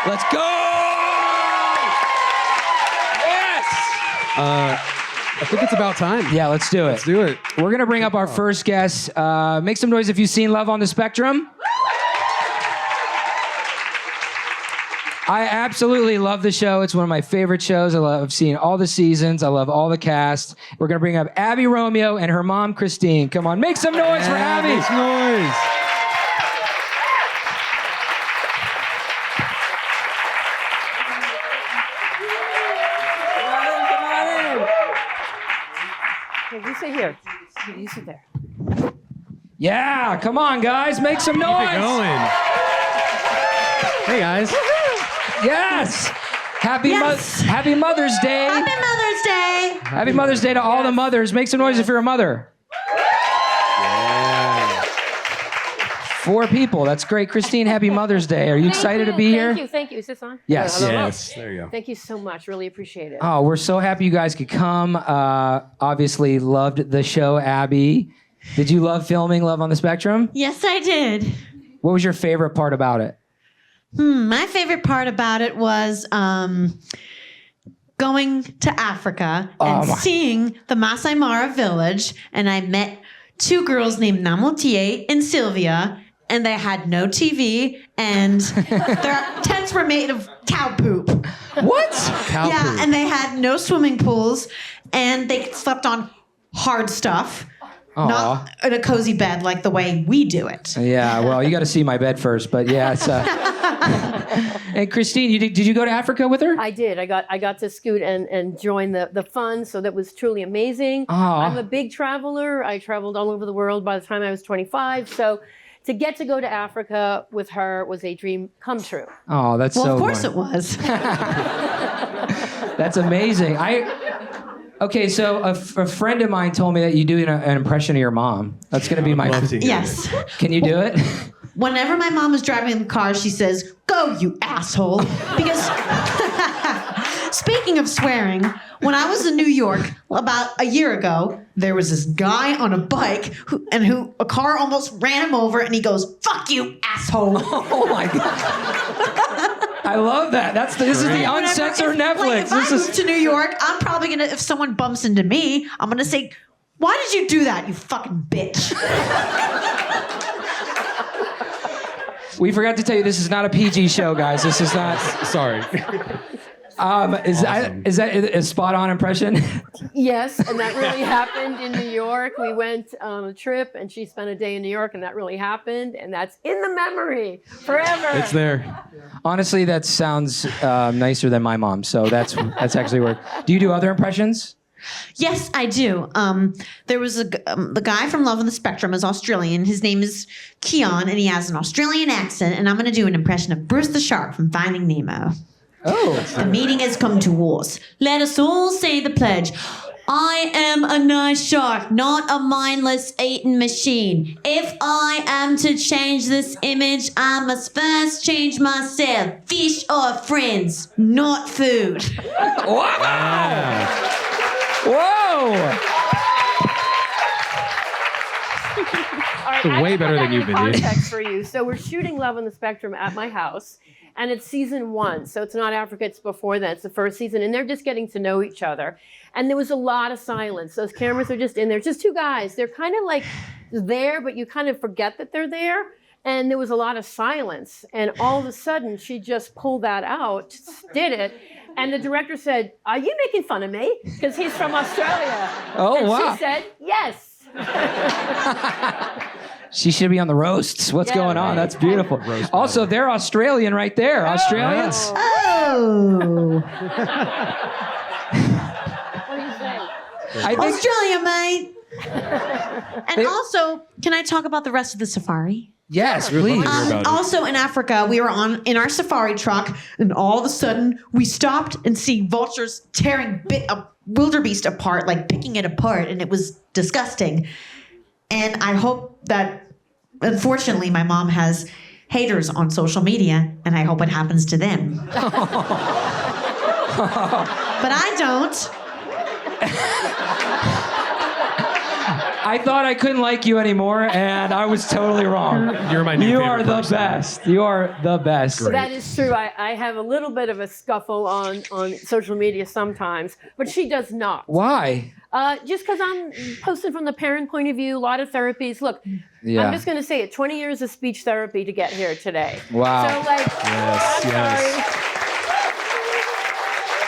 Let's go! Yes! I think it's about time. Yeah, let's do it. Let's do it. We're going to bring up our first guest. Make some noise if you've seen Love on the Spectrum. I absolutely love the show. It's one of my favorite shows. I've seen all the seasons. I love all the cast. We're going to bring up Abbey Romeo and her mom, Christine. Come on, make some noise for Abbey. Make noise. You sit here. You sit there. Yeah, come on, guys. Make some noise. Keep it going. Hey, guys. Yes. Happy Mother's Day. Happy Mother's Day. Happy Mother's Day to all the mothers. Make some noise if you're a mother. Yeah. 4 people. That's great. Christine, happy Mother's Day. Are you excited to be here? Thank you. Is this on? Yes. Yes. There you go. Thank you so much. Really appreciate it. Oh, we're so happy you guys could come. Obviously loved the show, Abbey. Did you love filming Love on the Spectrum? Yes, I did. What was your favorite part about it? My favorite part about it was going to Africa and seeing the Masai Mara village. And I met 2 girls named Namotie and Sylvia. And they had no TV. And their tents were made of cow poop. What? Cow Yeah, poop. and they had no swimming pools. And they slept on hard stuff. Aw. Not in a cozy bed like the way we do it. Yeah, well, you got to see my bed first, but yeah, it's. Hey, Christine, did you go to Africa with her? I did. I got to scoot and join the fun, so that was truly amazing. Aw. I'm a big traveler. I traveled all over the world by the time I was 25. So to get to go to Africa with her was a dream come true. Oh, that's so. Well, of course fun. it was. That's amazing. Okay, so a friend of mine told me that you do an impression of your mom. That's going to be my. Love to hear Yes. Can you do it? Whenever my mom is driving in the car, she says, "Go, you asshole." Because, speaking of swearing, when I was in New York about a year ago, there was this guy on a bike who a car almost ran him over, and he goes, "Fuck you, asshole." Oh my god! I love that. This is the uncensored Netflix. Like, if I move to New York, I'm probably gonna, if someone bumps into me, I'm gonna say, "Why did you do that, you fucking bitch?" We forgot to tell you this is not a PG show, guys. This is not. Sorry. Is that a spot on impression? Yes, and that really happened in New York. We went on a trip, and she spent a day in New York, and that really happened, and that's in the memory forever. It's there. Honestly, that sounds nicer than my mom. So that's actually work. Do you do other impressions? Yes, I do. There was the guy from Love on the Spectrum is Australian. His name is Keon, and he has an Australian accent. And I'm going to do an impression of Bruce the Shark from Finding Nemo. Oh. The meeting has come to us. Let us all say the pledge. I am a nice shark, not a mindless eating machine. If I am to change this image, I must first change myself. Fish are friends, not food. Wow! Whoa! All right, Way better than you, Vinny. Context for you. So we're shooting Love on the Spectrum at my house, and it's season 1. So it's not Africa, it's before that. It's the first season, and they're just getting to know each other. And there was a lot of silence. Those cameras are just in there. Just 2 guys. They're kind of like there, but you kind of forget that they're there. And there was a lot of silence. And all of a sudden, she just pulled that out, did it. And the director said, "Are you making fun of me?" Because he's from Australia. Oh, and wow. she said, "Yes." She should be on the roasts. What's Yeah, going on? right. That's beautiful. Also, they're Australian right there. Australians. Oh. What do you say? I think Australia, mate. And also, can I talk about the rest of the safari? yes, We'd love please. to hear about it. Also in Africa, we were in our safari truck, and all of a sudden we stopped and see vultures tearing a wildebeest apart, like picking it apart, and it was disgusting. And I hope that, unfortunately, my mom has haters on social media, and I hope it happens to them. But I don't. I I thought I couldn't like you anymore, and I was totally wrong. You're my new You favorite are the person. best. You are the best. Great. That is true. I have a little bit of a scuffle on social media sometimes, but she does not. Why? Just because I'm posting from the parent point of view, a lot of therapies. Look, Yeah. I'm just going to say it, 20 years of speech therapy to get here today. Wow. So, like, Yes, I'm yes. sorry.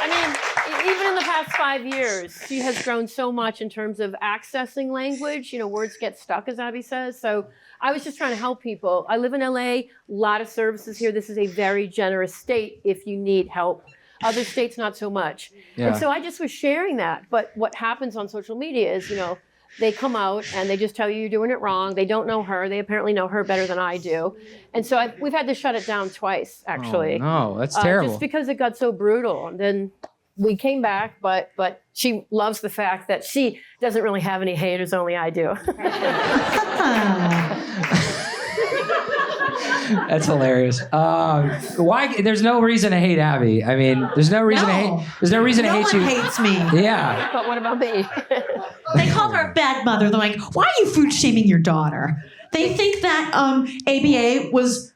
I mean, even in the past 5 years, she has grown so much in terms of accessing language. You know, words get stuck, as Abbey says. So I was just trying to help people. I live in LA, a lot of services here. This is a very generous state if you need help. Other states, not so much. Yeah. And so I just was sharing that. But what happens on social media is, you know, they come out and they just tell you you're doing it wrong. They don't know her. They apparently know her better than I do. And so we've had to shut it down twice, actually. Oh, no, that's terrible. Just because it got so brutal. And then we came back, but she loves the fact that she doesn't really have any haters, only I do. That's hilarious. Why? There's no reason to hate Abbey. I mean, there's no reason to hate. There's no reason to hate No you. one hates me. Yeah. But what about me? They call her a bad mother. They're like, why are you food shaming your daughter? They think that ABA was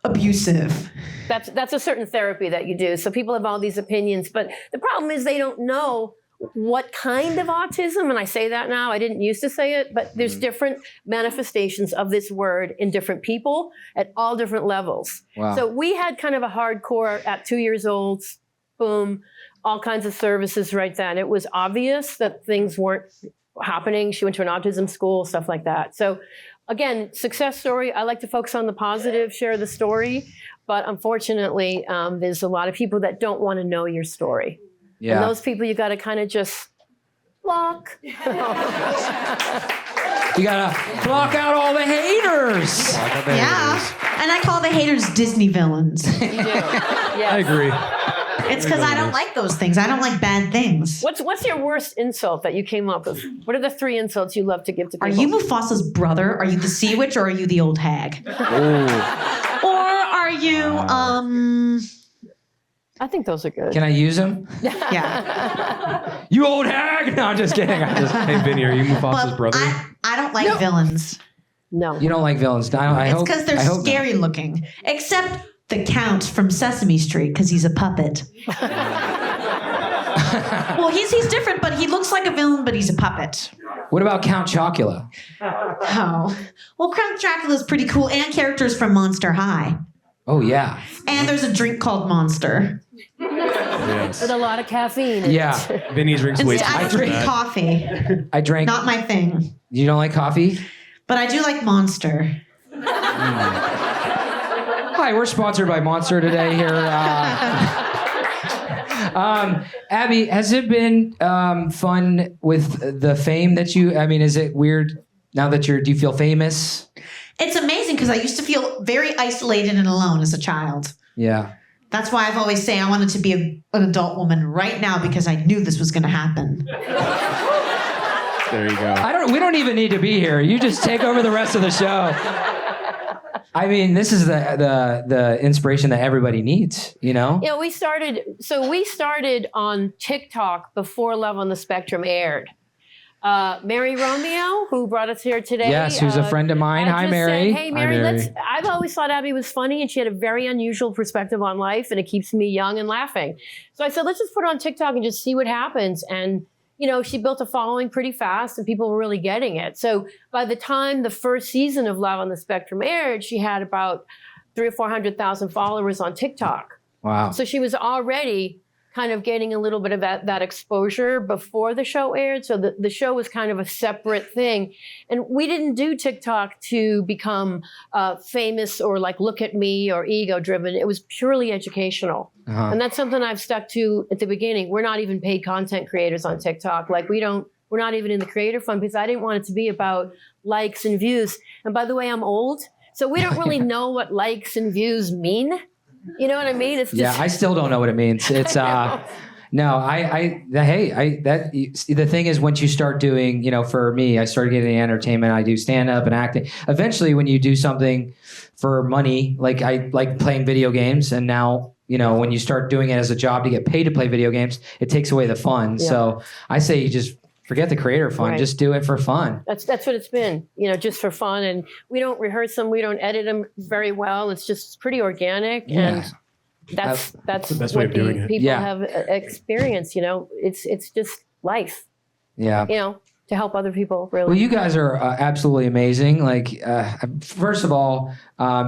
abusive. That's a certain therapy that you do. So people have all these opinions, but the problem is they don't know what kind of autism, and I say that now, I didn't used to say it, but there's different manifestations of this word in different people at all different levels. Wow. So we had kind of a hardcore at 2 years old, boom, all kinds of services right then. It was obvious that things weren't happening. She went to an autism school, stuff like that. So again, success story, I like to focus on the positive, share the story, but unfortunately, there's a lot of people that don't want to know your story. Yeah. And those people you got to kind of just block. You gotta block out all the haters. Yeah. And I call the haters Disney villains. You do. Yes. I agree. It's because I don't like those things. I don't like bad things. What's your worst insult that you came up with? What are the 3 insults you love to give to people? Are you Mufasa's brother? Are you the sea witch, or are you the old hag? Or are you I think those are good. Can I use them? yeah. You old hag! No, I'm just kidding. Hey, Vinny, are you Mufasa's But brother? I don't like villains. No. You don't like villains. I It's hope because they're I hope not. scary looking. Except the Count from Sesame Street, because he's a puppet. Well, he's different, but he looks like a villain, but he's a puppet. What about Count Chocula? Oh. Well, Count Dracula's pretty cool, and characters from Monster High. Oh yeah. And there's a drink called Monster. Yes. With a lot of caffeine. in Yeah. it. Vinny drinks way too I much don't of drink that. coffee. I drank. Not my thing. You don't like coffee? But I do like Monster. Hi, we're sponsored by Monster today here. Abbey, has it been fun with the fame that you? I mean, is it weird now that do you feel famous? It's amazing because I used to feel very isolated and alone as a child. Yeah. That's why I've always say I wanted to be an adult woman right now because I knew this was going to happen. There you go. We don't even need to be here. You just take over the rest of the show. I mean, this is the inspiration that everybody needs, you know? Yeah, we started on TikTok before Love on the Spectrum aired. Mary Romeo, who brought us here today. Yes, who's a friend of mine. I Hi, just Mary. Said, hey, Mary, Mary. I've always thought Abbey was funny, and she had a very unusual perspective on life, and it keeps me young and laughing. So I said, let's just put her on TikTok and just see what happens. And, you know, she built a following pretty fast, and people were really getting it. So by the time the first season of Love on the Spectrum aired, she had about 300,000 or 400,000 followers on TikTok. Wow. So she was already kind of getting a little bit of that exposure before the show aired. So the show was kind of a separate thing. And we didn't do TikTok to become famous or like look at me or ego driven. It was purely educational. Uh-huh. And that's something I've stuck to at the beginning. We're not even paid content creators on TikTok. Like we're not even in the creator fund because I didn't want it to be about likes and views. And by the way, I'm old. So we don't really know what likes and views mean. You know what I mean? It's just Yeah, I still don't know what it means. It's no, the thing is once you start doing, you know, for me, I started getting entertainment. I do stand up and acting. Eventually, when you do something for money, like I like playing video games, and now, you know, when you start doing it as a job to get paid to play video games, it takes away the fun. Yeah. So I say you just Forget the creator fun. Right. Just do it for fun. That's what it's been, just for fun. And we don't rehearse them. We don't edit them very well. It's just pretty organic. Yeah. And that's the best way what of doing it. people have experienced, it's just life, Yeah. to help other people really. Well, you guys are absolutely amazing. Like, first of all,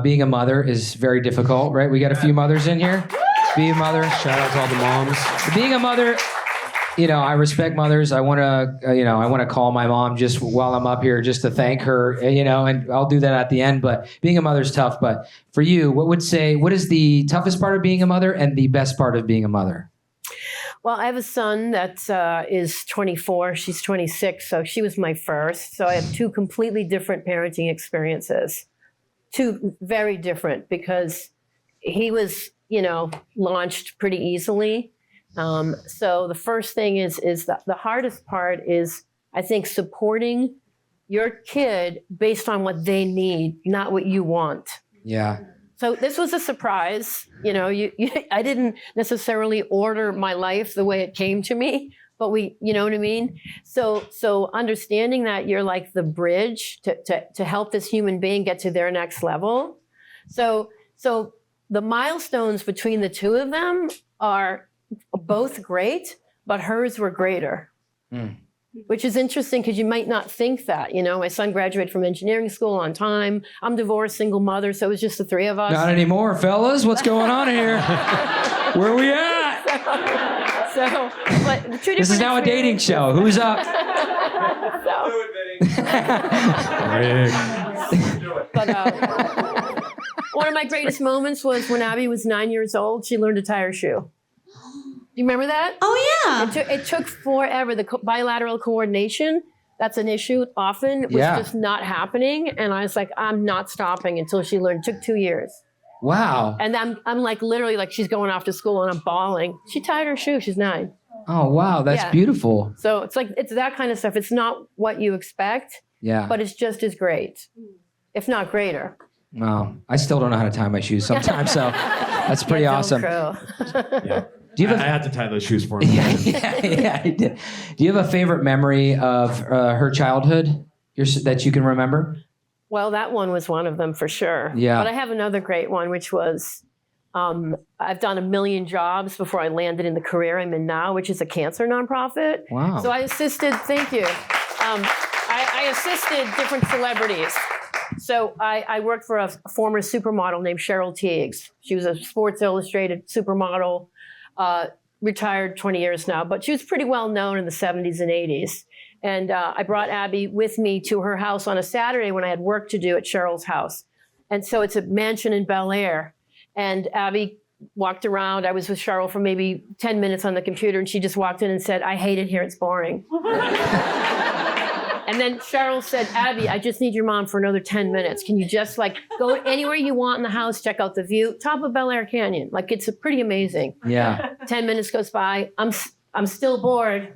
being a mother is very difficult, right? We got a few mothers in here. Being a mother. Shout out to all the moms. Being a mother, I respect mothers. I want to call my mom just while I'm up here just to thank her, and I'll do that at the end. But being a mother is tough. But for you, what is the toughest part of being a mother and the best part of being a mother? Well, I have a son that is 24. She's 26. So she was my first. So I have two completely different parenting experiences. Two very different because he was, launched pretty easily. So the first thing is that the hardest part is, I think, supporting your kid based on what they need, not what you want. Yeah. So this was a surprise. I didn't necessarily order my life the way it came to me, but you know what I mean? So understanding that you're like the bridge to help this human being get to their next level. So the milestones between the two of them are both great, but hers were greater. Which is interesting because you might not think that. My son graduated from engineering school on time. I'm divorced, single mother, so it was just the three of us. Not anymore, fellas. What's going on here? Where are we at? But the two This is now a dating show. Who's up? But one of my greatest moments was when Abbey was 9 years old. She learned to tie her shoe. Do you remember that? Oh, yeah. It took forever. The bilateral coordination, that's an issue often, was just not happening. And I was like, I'm not stopping until she learned. It took 2 years. Wow. And I'm like literally like she's going off to school and I'm bawling. She tied her shoe. She's 9. Oh, wow. That's beautiful. So it's that kind of stuff. It's not what you expect, but it's just as great, if not greater. Wow. I still don't know how to tie my shoes sometimes, so that's pretty awesome. Yeah. Do you have I had to tie those shoes for him. Yeah, I did. Do you have a favorite memory of her childhood that you can remember? Well, that one was one of them for sure. Yeah. But I have another great one, which was I've done 1 million jobs before I landed in the career I'm in now, which is a cancer nonprofit. Wow. So I assisted, thank you. I assisted different celebrities. So I worked for a former supermodel named Cheryl Teagues. She was a Sports Illustrated supermodel. Retired 20 years now, but she was pretty well known in the 70s and 80s. And I brought Abbey with me to her house on a Saturday when I had work to do at Cheryl's house. And so it's a mansion in Bel Air. And Abbey walked around. I was with Cheryl for maybe 10 minutes on the computer, and she just walked in and said, I hate it here, it's boring. And then Cheryl said, Abbey, I just need your mom for another 10 minutes. Can you just go anywhere you want in the house, check out the view, top of Bel Air Canyon. It's pretty amazing. Yeah. 10 minutes goes by. I'm still bored.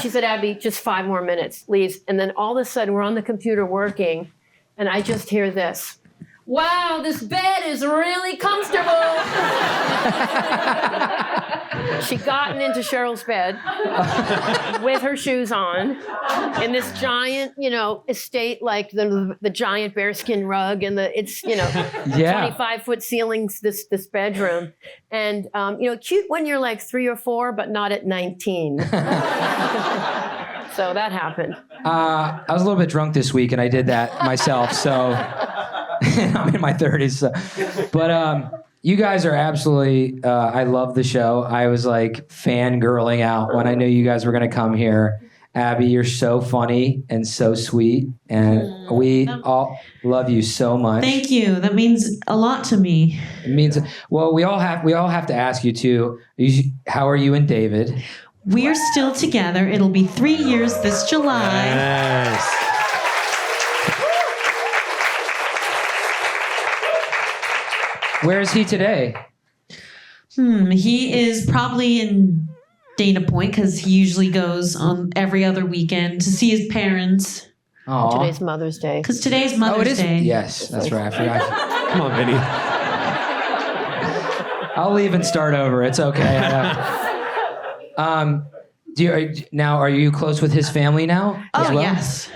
She said, Abbey, just 5 more minutes, leaves. And then all of a sudden we're on the computer working and I just hear this. Wow, this bed is really comfortable. She'd gotten into Cheryl's bed with her shoes on in this giant, estate, like the giant bearskin rug and it's 25-foot ceilings, this bedroom. And, cute when you're like 3 or 4, but not at 19. So that happened. I was a little bit drunk this week and I did that myself, so I'm in my 30s. So. But you guys are absolutely, I love the show. I was like fangirling out when I knew you guys were going to come here. Abbey, you're so funny and so sweet, and we all love you so much. Thank you. That means a lot to me. It means, well, we all have to ask you too. How are you and David? We're still together. It'll be 3 years this July. Yes. Where is he today? He is probably in Dana Point because he usually goes on every other weekend to see his parents. Aww. Today's Mother's Day. Because today's Mother's Day. Yes, that's right. I forgot. Come on, Vinny. I'll leave and start over. It's okay. Now, are you close with his family now? as Oh, well? yes.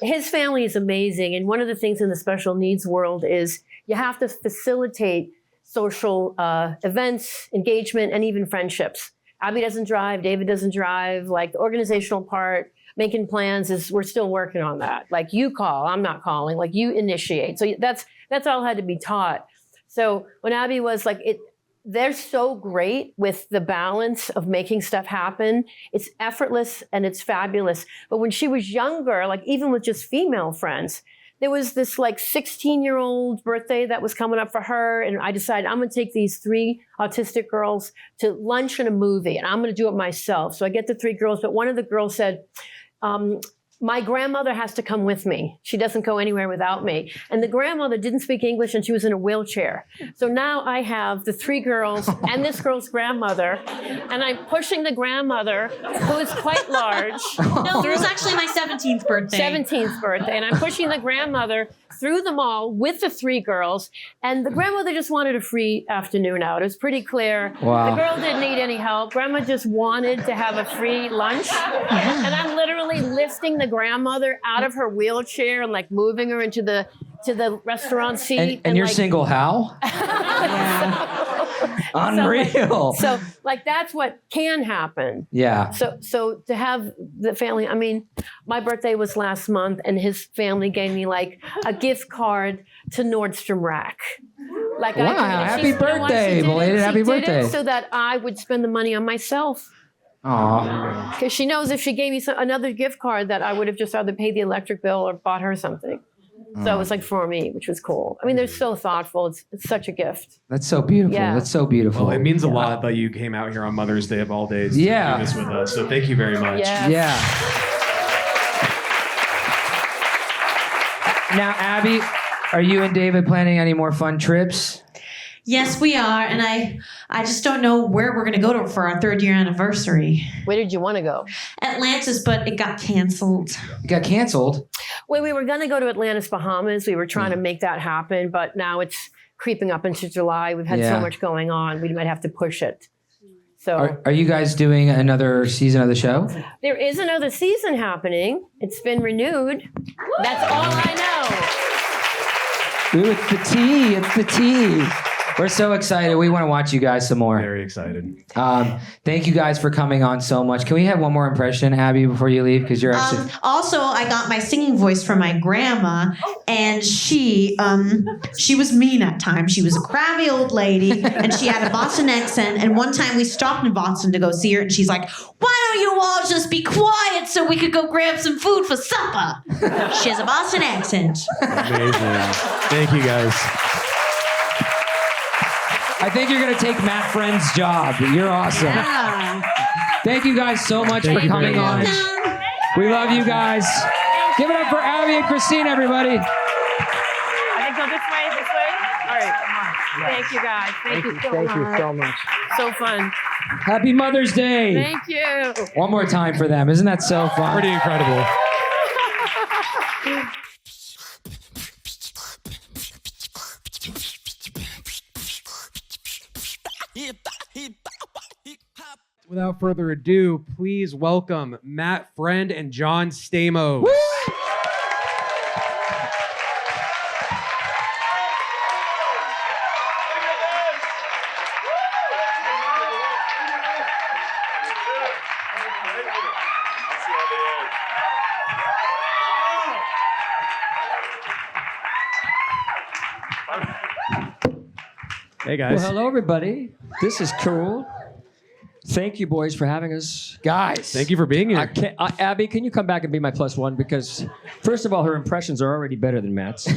His family is amazing. And one of the things in the special needs world is you have to facilitate social events, engagement, and even friendships. Abby doesn't drive. David doesn't drive. Like the organizational part, making plans we're still working on that. Like you call, I'm not calling. Like you initiate. So that's all had to be taught. So when Abby was like they're so great with the balance of making stuff happen. It's effortless and it's fabulous. But when she was younger, like even with just female friends, there was this like 16-year-old birthday that was coming up for her. And I decided I'm going to take these 3 autistic girls to lunch and a movie. And I'm going to do it myself. So I get the 3 girls. But one of the girls said, my grandmother has to come with me. She doesn't go anywhere without me. And the grandmother didn't speak English and she was in a wheelchair. So now I have the 3 girls and this girl's grandmother. And I'm pushing the grandmother, who is quite large. No, it was actually my 17th birthday. 17th birthday. And I'm pushing the grandmother through the mall with the 3 girls. And the grandmother just wanted a free afternoon out. It was pretty clear. Wow. The girl didn't need any help. Grandma just wanted to have a free lunch. And I'm literally lifting the grandmother out of her wheelchair and like moving her into the restaurant seat. And you're like, single how? Unreal. So like that's what can happen. Yeah. So to have the family, I mean, my birthday was last month and his family gave me like a gift card to Nordstrom Rack. Like Wow, happy birthday, belated happy birthday. So that I would spend the money on myself. Aw. Because she knows if she gave me another gift card that I would have just either paid the electric bill or bought her something. So it was like for me, which was cool. I mean, they're so thoughtful. It's such a gift. That's so beautiful. Yeah. That's so beautiful. Well, it means a lot that you came out here on Mother's Day of all days to Yeah. do this with us. So thank you very much. Yeah. Yeah. Now, Abby, are you and David planning any more fun trips? Yes, we are. And I just don't know where we're going to go to for our 3rd year anniversary. Where did you want to go? Atlantis, but it got canceled. It got canceled. Well, we were going to go to Atlantis, Bahamas. We were trying to make that happen, but now it's creeping up into July. We've had so much going on. We might have to push it. So Are you guys doing another season of the show? there is another season happening. It's been renewed. That's all I know. Ooh, it's the tea. It's the tea. We're so excited. We want to watch you guys some more. Very excited. Thank you guys for coming on so much. Can we have one more impression, Abby, before you leave? Because you're actually... Also, I got my singing voice from my grandma, and she was mean at times. She was a crabby old lady, and she had a Boston accent. And one time we stopped in Boston to go see her, and she's like, "Why don't you all just be quiet so we could go grab some food for supper?" She has a Boston accent. Amazing. Thank you guys. I think you're going to take Matt Friend's job. You're awesome. Yeah. Thank you guys so much Thank for you coming very on. much. We love you guys. Give it up for Abbey and Christine, everybody. I think go this way, this way. All right. Thank you, guys. Thank you so much. So fun. Happy Mother's Day. Thank you. One more time for them. Isn't that so fun? Pretty incredible. Without further ado, please welcome Matt Friend and John Stamos. Hey guys. Well, hello, everybody. This is cool. Thank you, boys, for having us. Guys. Thank you for being here. Abby, can you come back and be my +1? Because, first of all, her impressions are already better than Matt's.